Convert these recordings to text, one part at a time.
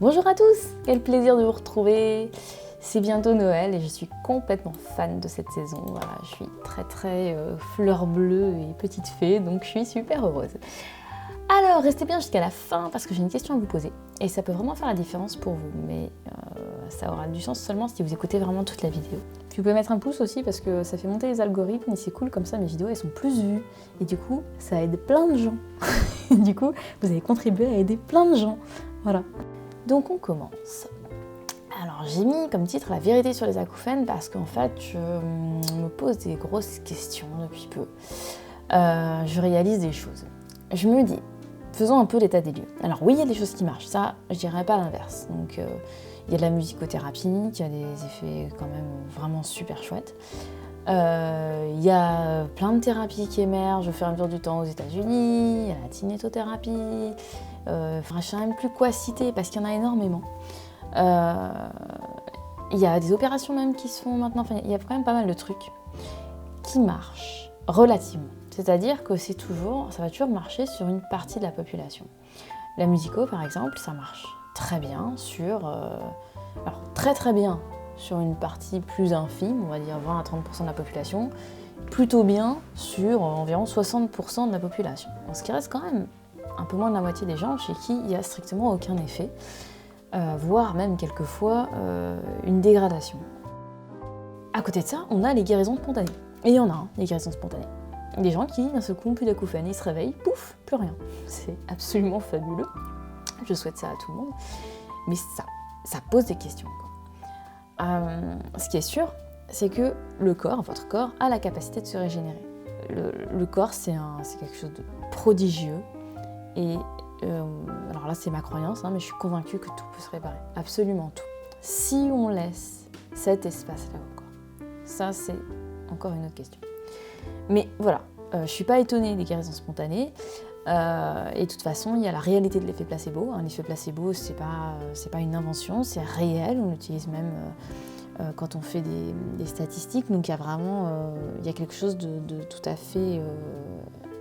Bonjour à tous, quel plaisir de vous retrouver. C'est bientôt Noël et je suis complètement fan de cette saison. Voilà, je suis très fleur bleue et petite fée, donc je suis super heureuse. Alors, restez bien jusqu'à la fin parce que j'ai une question à vous poser et ça peut vraiment faire la différence pour vous, mais ça aura du sens seulement si vous écoutez vraiment toute la vidéo. Puis vous pouvez mettre un pouce aussi parce que ça fait monter les algorithmes et c'est cool, comme ça mes vidéos elles sont plus vues et du coup ça aide plein de gens. Du coup, vous avez contribué à aider plein de gens. Voilà. Donc on commence. Alors j'ai mis comme titre la vérité sur les acouphènes parce qu'en fait je me pose des grosses questions depuis peu. Je réalise des choses. Je me dis, faisons un peu l'état des lieux. Alors oui, il y a des choses qui marchent, ça je dirais pas l'inverse. Donc il y a de la musicothérapie, qui a des effets quand même vraiment super chouettes. Il y a plein de thérapies qui émergent au fur et à mesure du temps aux États-Unis, il y a la tinétothérapie, je sais même plus quoi citer parce qu'il y en a énormément. Il y a des opérations même qui se font maintenant, enfin, il y a quand même pas mal de trucs qui marchent relativement. C'est-à-dire que ça va toujours marcher sur une partie de la population. La musico par exemple, ça marche très bien alors très bien sur une partie plus infime, on va dire 20 à 30% de la population, plutôt bien sur environ 60% de la population. Donc, ce qui reste quand même un peu moins de la moitié des gens chez qui il n'y a strictement aucun effet, voire même quelquefois une dégradation. À côté de ça, on a les guérisons spontanées. Et il y en a, les guérisons spontanées. Des gens qui, d'un seul coup, n'ont plus d'acouphènes, ils se réveillent, pouf, plus rien. C'est absolument fabuleux. Je souhaite ça à tout le monde. Mais ça pose des questions, quoi. Ce qui est sûr, c'est que votre corps, a la capacité de se régénérer. Le corps, c'est quelque chose de prodigieux. Et alors là, c'est ma croyance, mais je suis convaincue que tout peut se réparer. Absolument tout. Si on laisse cet espace-là au corps. Ça, c'est encore une autre question. Mais voilà, je suis pas étonnée des guérisons spontanées. Et de toute façon, il y a la réalité de l'effet placebo. L'effet placebo, c'est pas une invention, c'est réel. On l'utilise même quand on fait des statistiques. Donc il y a vraiment il y a quelque chose de tout à fait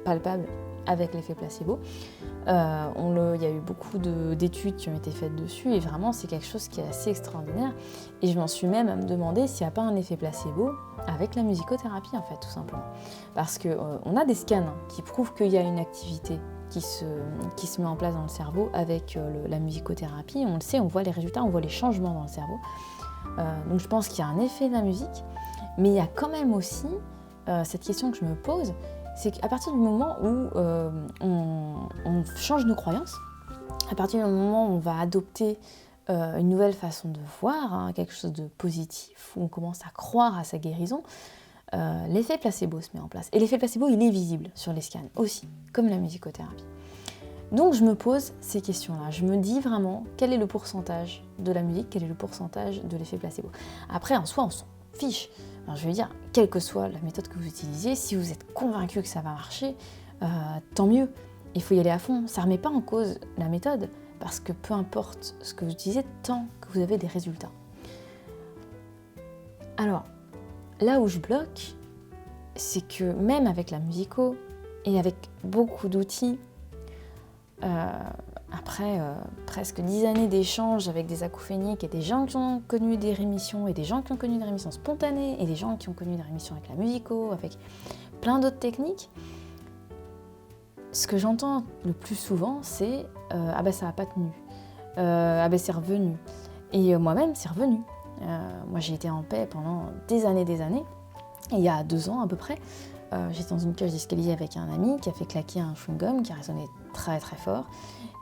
palpable avec l'effet placebo. Il y a eu beaucoup d'études qui ont été faites dessus et vraiment c'est quelque chose qui est assez extraordinaire. Et je m'en suis même à me demander s'il n'y a pas un effet placebo avec la musicothérapie en fait, tout simplement. Parce qu'on a des scans qui prouvent qu'il y a une activité qui se met en place dans le cerveau avec la musicothérapie. On le sait, on voit les résultats, on voit les changements dans le cerveau. Donc je pense qu'il y a un effet de la musique, mais il y a quand même aussi cette question que je me pose, c'est qu'à partir du moment où on change nos croyances, à partir du moment où on va adopter une nouvelle façon de voir, quelque chose de positif, où on commence à croire à sa guérison, l'effet placebo se met en place. Et l'effet placebo, il est visible sur les scans aussi, comme la musicothérapie. Donc je me pose ces questions-là. Je me dis vraiment quel est le pourcentage de la musique, quel est le pourcentage de l'effet placebo. Après, en soi, on s'en fiche. Alors, je veux dire, quelle que soit la méthode que vous utilisez, si vous êtes convaincu que ça va marcher, tant mieux. Il faut y aller à fond. Ça ne remet pas en cause la méthode, parce que peu importe ce que vous utilisez, tant que vous avez des résultats. Alors, là où je bloque, c'est que même avec la musico et avec beaucoup d'outils, après presque 10 années d'échanges avec des acouphéniques et des gens qui ont connu des rémissions et des gens qui ont connu des rémissions spontanées et des gens qui ont connu des rémissions avec la musico, avec plein d'autres techniques, ce que j'entends le plus souvent c'est ah ben ça n'a pas tenu, ah ben c'est revenu. Et moi-même c'est revenu. Moi j'ai été en paix pendant des années, et il y a 2 ans à peu près, j'étais dans une cage d'escalier avec un ami qui a fait claquer un chewing-gum qui a résonné très fort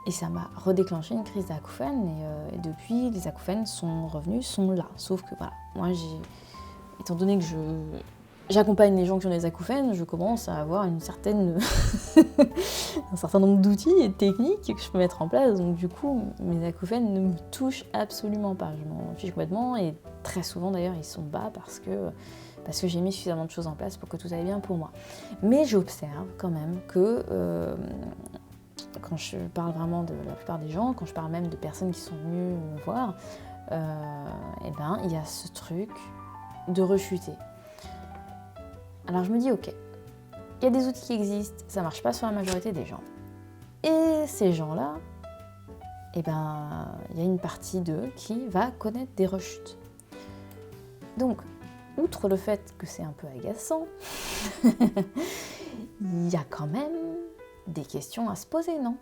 et ça m'a redéclenché une crise d'acouphènes et depuis les acouphènes sont revenus, sont là. Sauf que voilà, moi étant donné que j'accompagne les gens qui ont des acouphènes, je commence à avoir un certain nombre d'outils et de techniques que je peux mettre en place. Donc du coup, mes acouphènes ne me touchent absolument pas. Je m'en fiche complètement et très souvent d'ailleurs ils sont bas parce que j'ai mis suffisamment de choses en place pour que tout aille bien pour moi. Mais j'observe quand même que quand je parle vraiment de la plupart des gens, quand je parle même de personnes qui sont venues me voir, il y a ce truc de rechuter. Alors je me dis ok, il y a des outils qui existent, ça marche pas sur la majorité des gens. Et ces gens-là, et ben, il y a une partie d'eux qui va connaître des rechutes. Donc, outre le fait que c'est un peu agaçant, il y a quand même des questions à se poser, non?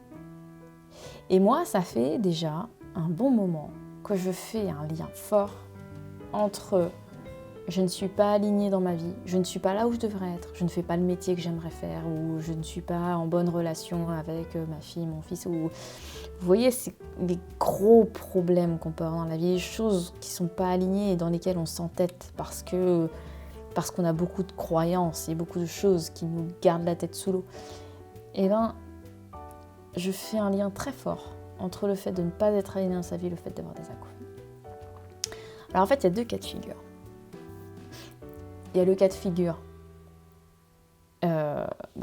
Et moi, ça fait déjà un bon moment que je fais un lien fort entre je ne suis pas alignée dans ma vie, je ne suis pas là où je devrais être, je ne fais pas le métier que j'aimerais faire, ou je ne suis pas en bonne relation avec ma fille, mon fils, ou vous voyez, c'est des gros problèmes qu'on peut avoir dans la vie, des choses qui ne sont pas alignées et dans lesquelles on s'entête parce qu'on a beaucoup de croyances et beaucoup de choses qui nous gardent la tête sous l'eau. Et ben, je fais un lien très fort entre le fait de ne pas être aligné dans sa vie et le fait d'avoir des acouphènes. Alors en fait, il y a deux cas de figure. Il y a le cas de figure,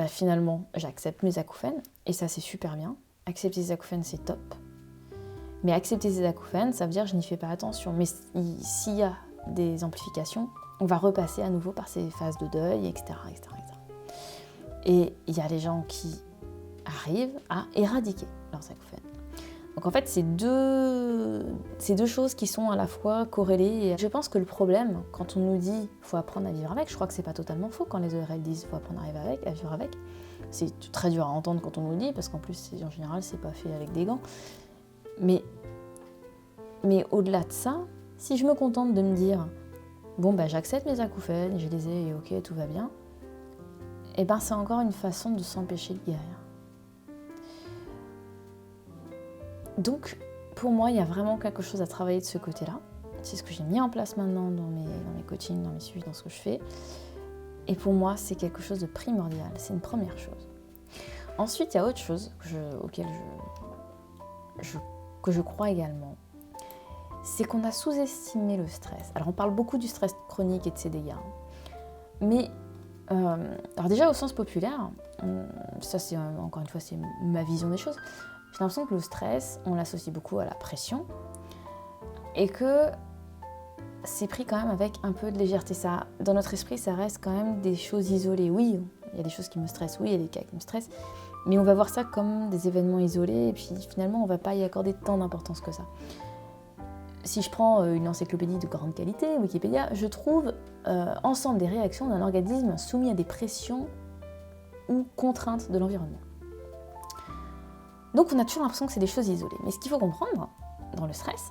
finalement, j'accepte mes acouphènes, et ça c'est super bien. Accepter les acouphènes, c'est top. Mais accepter ces acouphènes, ça veut dire que je n'y fais pas attention. Mais s'il y a des amplifications, on va repasser à nouveau par ces phases de deuil, etc., etc., etc. Et il y a les gens qui arrivent à éradiquer leurs acouphènes. Donc en fait, c'est deux choses qui sont à la fois corrélées. Et je pense que le problème, quand on nous dit qu'il faut apprendre à vivre avec, je crois que c'est pas totalement faux quand les ORL disent qu'il faut apprendre à vivre avec. C'est très dur à entendre quand on nous le dit, parce qu'en plus, en général, c'est pas fait avec des gants. Mais au-delà de ça, si je me contente de me dire bon, j'accepte mes acouphènes, je les ai et ok, tout va bien, et ben c'est encore une façon de s'empêcher de guérir. Donc, pour moi, il y a vraiment quelque chose à travailler de ce côté-là. C'est ce que j'ai mis en place maintenant dans mes coachings, dans mes suivis, dans ce que je fais. Et pour moi, c'est quelque chose de primordial. C'est une première chose. Ensuite, il y a autre chose que je crois également. C'est qu'on a sous-estimé le stress. Alors, on parle beaucoup du stress chronique et de ses dégâts. Mais, alors déjà, au sens populaire, ça c'est encore une fois, c'est ma vision des choses. J'ai l'impression que le stress, on l'associe beaucoup à la pression et que c'est pris quand même avec un peu de légèreté. Ça, dans notre esprit, ça reste quand même des choses isolées. Oui, il y a des choses qui me stressent, oui, il y a des cas qui me stressent, mais on va voir ça comme des événements isolés et puis finalement, on ne va pas y accorder tant d'importance que ça. Si je prends une encyclopédie de grande qualité, Wikipédia, je trouve ensemble des réactions d'un organisme soumis à des pressions ou contraintes de l'environnement. Donc on a toujours l'impression que c'est des choses isolées. Mais ce qu'il faut comprendre dans le stress,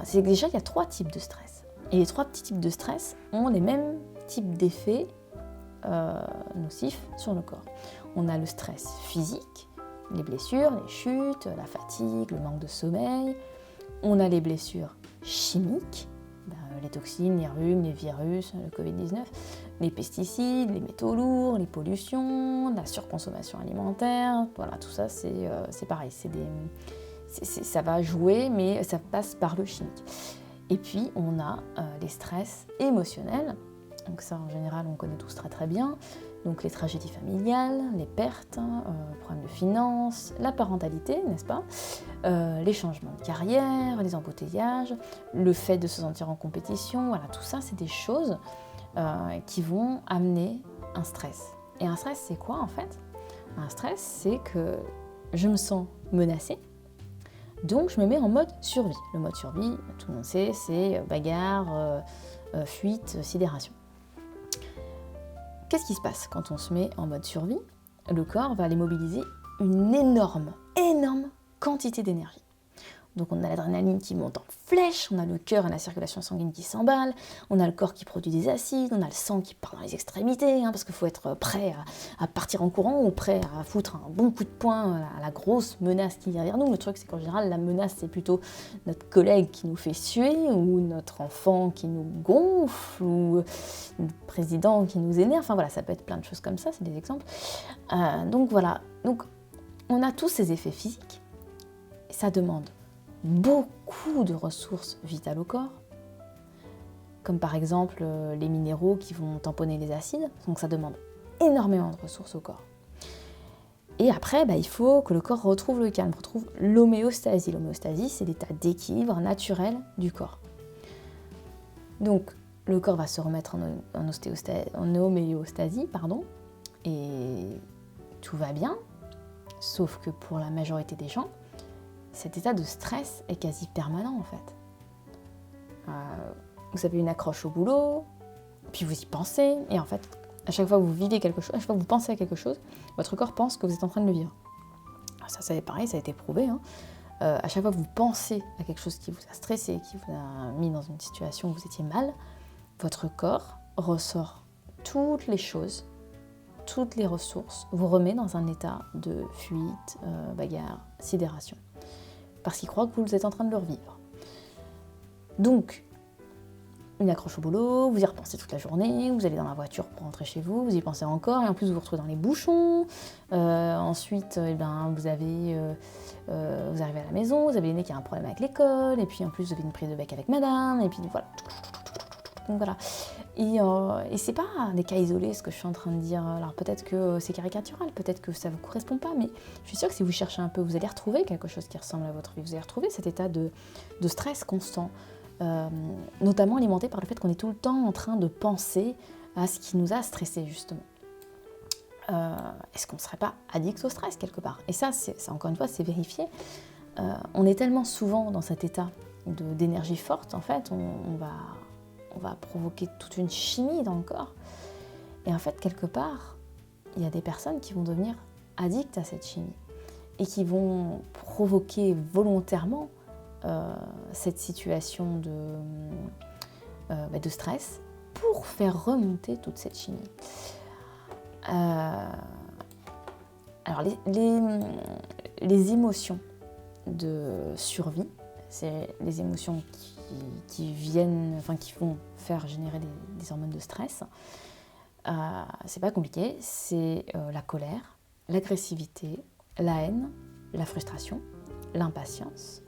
c'est que déjà il y a 3 types de stress. Et les 3 petits types de stress ont les mêmes types d'effets nocifs sur le corps. On a le stress physique, les blessures, les chutes, la fatigue, le manque de sommeil. On a les blessures chimiques, les toxines, les rhumes, les virus, le Covid-19, les pesticides, les métaux lourds, les pollutions, la surconsommation alimentaire. Voilà, tout ça, c'est pareil. Ça va jouer, mais ça passe par le chimique. Et puis, on a les stress émotionnels. Donc ça, en général, on connaît tous très très bien. Donc les tragédies familiales, les pertes, problèmes de finances, la parentalité, n'est-ce pas, les changements de carrière, les embouteillages, le fait de se sentir en compétition, voilà, tout ça, c'est des choses qui vont amener un stress. Et un stress, c'est quoi en fait? Un stress, c'est que je me sens menacée, donc je me mets en mode survie. Le mode survie, tout le monde sait, c'est bagarre, fuite, sidération. Qu'est-ce qui se passe quand on se met en mode survie? Le corps va aller mobiliser une énorme quantité d'énergie. Donc on a l'adrénaline qui monte en flèche, on a le cœur et la circulation sanguine qui s'emballent, on a le corps qui produit des acides, on a le sang qui part dans les extrémités, parce qu'il faut être prêt à partir en courant ou prêt à foutre un bon coup de poing à la grosse menace qui est derrière nous. Le truc, c'est qu'en général, la menace, c'est plutôt notre collègue qui nous fait suer, ou notre enfant qui nous gonfle, ou le président qui nous énerve. Enfin voilà, ça peut être plein de choses comme ça, c'est des exemples. Donc voilà, donc on a tous ces effets physiques, et ça demande beaucoup de ressources vitales au corps, comme par exemple les minéraux qui vont tamponner les acides, donc ça demande énormément de ressources au corps. Et après, il faut que le corps retrouve le calme, retrouve l'homéostasie. L'homéostasie, c'est l'état d'équilibre naturel du corps. Donc le corps va se remettre en homéostasie, et tout va bien, sauf que pour la majorité des gens, cet état de stress est quasi permanent en fait. Vous avez une accroche au boulot, puis vous y pensez, et en fait, à chaque fois que vous vivez quelque chose, à chaque fois que vous pensez à quelque chose, votre corps pense que vous êtes en train de le vivre. Ça c'est pareil, ça a été prouvé. À chaque fois que vous pensez à quelque chose qui vous a stressé, qui vous a mis dans une situation où vous étiez mal, votre corps ressort toutes les choses, toutes les ressources, vous remet dans un état de fuite, bagarre, sidération. Parce qu'il croit que vous êtes en train de le revivre. Donc, une accroche au boulot, vous y repensez toute la journée, vous allez dans la voiture pour rentrer chez vous, vous y pensez encore, et en plus vous vous retrouvez dans les bouchons. Ensuite, vous arrivez à la maison, vous avez l'aîné qui a un problème avec l'école, et puis en plus vous avez une prise de bec avec madame, et puis voilà. Donc voilà. Et c'est pas des cas isolés ce que je suis en train de dire. Alors peut-être que c'est caricatural, peut-être que ça ne vous correspond pas, mais je suis sûre que si vous cherchez un peu, vous allez retrouver quelque chose qui ressemble à votre vie. Vous allez retrouver cet état de stress constant, notamment alimenté par le fait qu'on est tout le temps en train de penser à ce qui nous a stressé justement. Est-ce qu'on ne serait pas addict au stress quelque part? Et ça, encore une fois, c'est vérifié. On est tellement souvent dans cet état d'énergie forte, en fait, on va provoquer toute une chimie dans le corps. Et en fait, quelque part, il y a des personnes qui vont devenir addictes à cette chimie et qui vont provoquer volontairement cette situation de stress pour faire remonter toute cette chimie. Alors, les émotions de survie, c'est les émotions qui vont faire générer des hormones de stress. C'est pas compliqué, c'est la colère, l'agressivité, la haine, la frustration, l'impatience,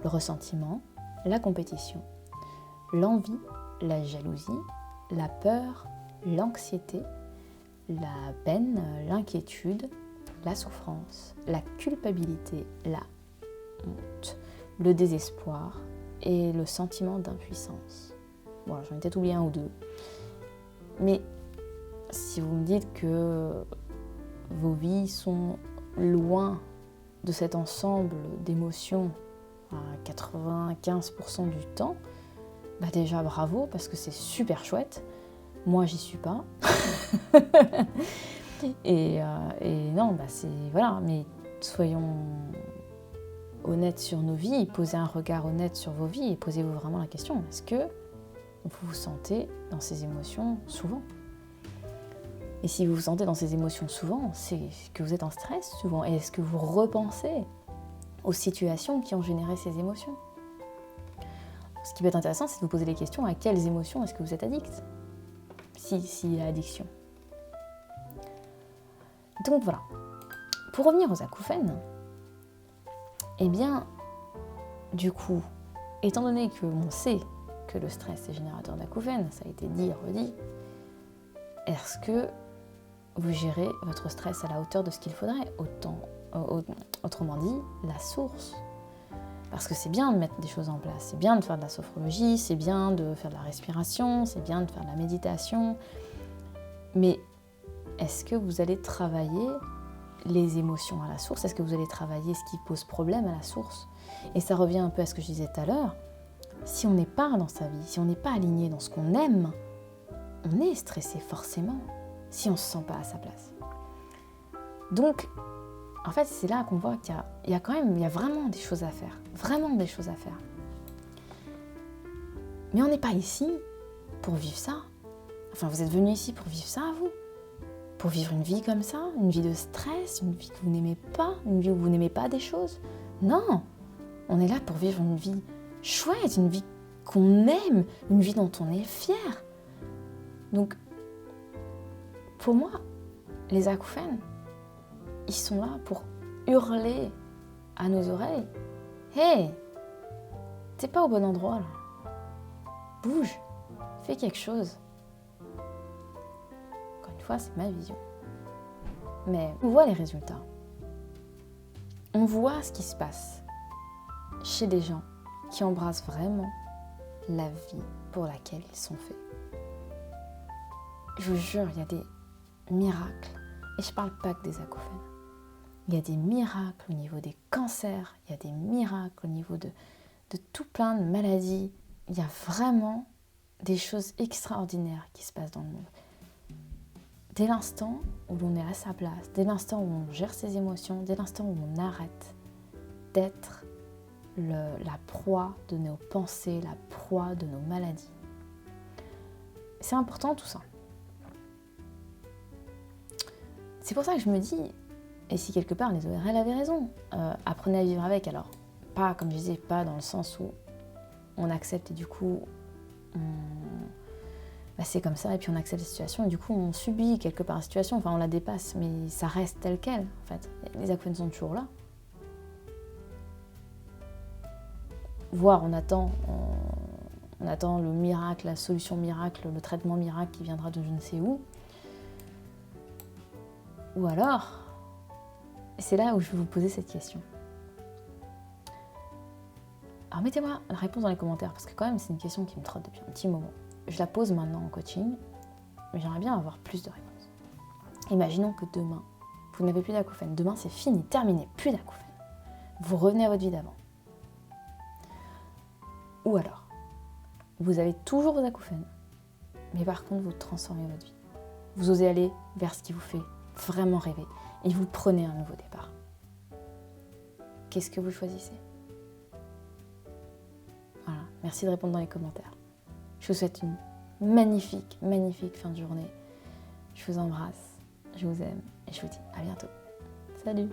le ressentiment, la compétition, l'envie, la jalousie, la peur, l'anxiété, la peine, l'inquiétude, la souffrance, la culpabilité, la honte, le désespoir et le sentiment d'impuissance. Bon, j'en ai peut-être oublié un ou deux. Mais si vous me dites que vos vies sont loin de cet ensemble d'émotions à 95% du temps, bah déjà bravo, parce que c'est super chouette. Moi, j'y suis pas. et non, bah c'est... Voilà, mais soyons honnêtes sur nos vies, posez un regard honnête sur vos vies et posez-vous vraiment la question, est-ce que vous vous sentez dans ces émotions souvent? Et si vous vous sentez dans ces émotions souvent, c'est que vous êtes en stress souvent. Et est-ce que vous repensez aux situations qui ont généré ces émotions? Ce qui peut être intéressant, c'est de vous poser les questions, à quelles émotions est-ce que vous êtes addict? S'il y a addiction. Donc voilà. Pour revenir aux acouphènes, eh bien, du coup, étant donné qu'on sait que le stress est générateur d'acouphènes, ça a été dit et redit, est-ce que vous gérez votre stress à la hauteur de ce qu'il faudrait? Autrement dit, la source. Parce que c'est bien de mettre des choses en place, c'est bien de faire de la sophrologie, c'est bien de faire de la respiration, c'est bien de faire de la méditation. Mais est-ce que vous allez travailler les émotions à la source? Est-ce que vous allez travailler ce qui pose problème à la source? Et ça revient un peu à ce que je disais tout à l'heure. Si on n'est pas dans sa vie, si on n'est pas aligné dans ce qu'on aime, on est stressé forcément si on ne se sent pas à sa place. Donc, en fait, c'est là qu'on voit qu'il y a vraiment des choses à faire. Vraiment des choses à faire. Mais on n'est pas ici pour vivre ça. Enfin, vous êtes venu ici pour vivre ça, vous? Pour vivre une vie comme ça? Une vie de stress? Une vie que vous n'aimez pas? Une vie où vous n'aimez pas des choses? Non! On est là pour vivre une vie chouette, une vie qu'on aime, une vie dont on est fier. Donc, pour moi, les acouphènes, ils sont là pour hurler à nos oreilles. Hey, t'es pas au bon endroit là. Bouge, fais quelque chose. Encore une fois, c'est ma vision. Mais on voit les résultats. On voit ce qui se passe chez des gens qui embrassent vraiment la vie pour laquelle ils sont faits. Je vous jure, il y a des miracles. Et je parle pas que des acouphènes. Il y a des miracles au niveau des cancers, il y a des miracles au niveau de tout plein de maladies. Il y a vraiment des choses extraordinaires qui se passent dans le monde. Dès l'instant où l'on est à sa place, dès l'instant où on gère ses émotions, dès l'instant où on arrête d'être la proie de nos pensées, la proie de nos maladies. C'est important tout ça. C'est pour ça que je me dis, et si quelque part les ORL avaient raison, apprenez à vivre avec. Alors, pas, comme je disais, pas dans le sens où on accepte et du coup, c'est comme ça et puis on accepte la situation et du coup on subit quelque part la situation, enfin on la dépasse, mais ça reste tel quel en fait. Les acouphènes sont toujours là. Voire on attend le miracle, la solution miracle, le traitement miracle qui viendra de je ne sais où. Ou alors, c'est là où je vais vous poser cette question. Alors mettez-moi la réponse dans les commentaires, parce que quand même c'est une question qui me trotte depuis un petit moment. Je la pose maintenant en coaching, mais j'aimerais bien avoir plus de réponses. Imaginons que demain, vous n'avez plus d'acouphènes. Demain c'est fini, terminé, plus d'acouphènes. Vous revenez à votre vie d'avant. Ou alors, vous avez toujours vos acouphènes, mais par contre vous transformez votre vie. Vous osez aller vers ce qui vous fait vraiment rêver et vous prenez un nouveau départ. Qu'est-ce que vous choisissez ? Voilà, merci de répondre dans les commentaires. Je vous souhaite une magnifique, magnifique fin de journée. Je vous embrasse, je vous aime et je vous dis à bientôt. Salut!